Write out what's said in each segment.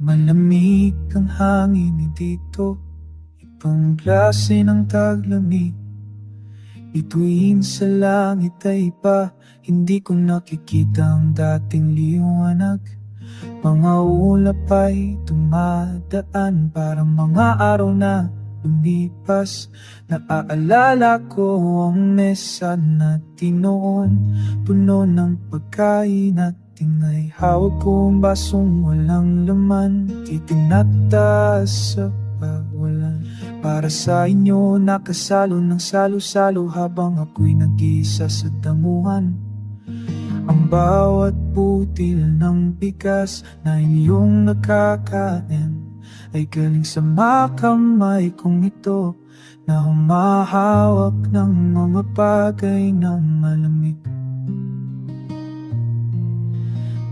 Malamig ang hangin dito, ibang klase ng taglamig. Bituin sa langit ay iba, hindi ko nakikita ang dating liwanag. Mga ulap ay dumadaan, parang mga araw na lumipas. Naaalala ko ang mesa natin noon, puno ng pagkain at ay hawak ko ang basong walang laman, titinataas sa pagwalan. Para sa inyo nakasalo ng salo-salo, habang ako'y nag-iisa sa damuhan. Ang bawat butil ng bigas na inyong nakakain ay galing sa makamay kong ito, na humahawak ng mga bagay na malamig.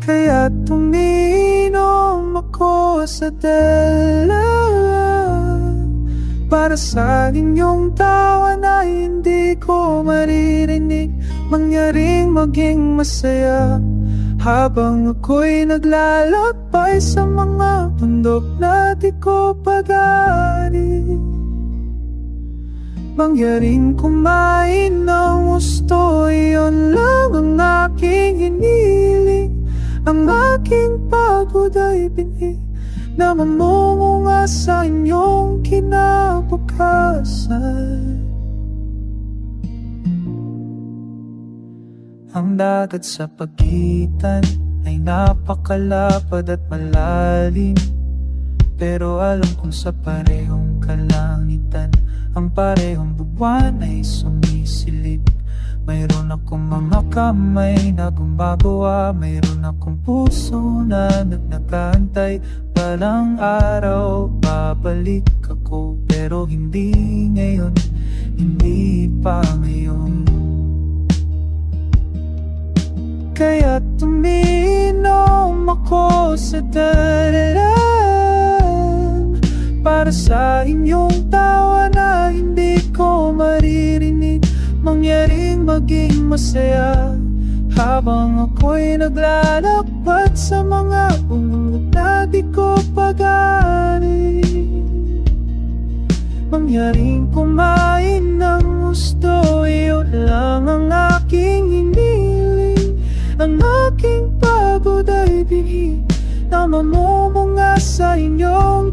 Kaya tuminom ako sa tela, para sa inyong tawa na hindi ko maririnig, mangyaring maging masaya. Habang ako'y naglalakbay sa mga bundok na di ko pag-aari, mangyaring kumain ng gusto, iyon lang ang aking hiniling. Ang aking pagod ay binhi na mamunga sa inyong kinabukasan. Ang dagat sa pagitan ay napakalapad at malalim, pero alam kong sa parehong kalangitan ang parehong buwan ay sumisilip. Mayroon akong mga kamay na gumagawa, mayroon akong puso na nagkantay. Balang araw babalik ako, pero hindi ngayon, hindi pa ngayon. Kaya tuminom ako sa dalan, para sa inyong tawa na hindi ko maririnig, mangyaring maging masaya. Habang ako'y naglalakbay sa mga bundok na di ko pag-aari, mangyaring kumain ng gusto, iyon lang ang aking hiniling. Ang aking pagod ay binhi na mamumunga sa inyong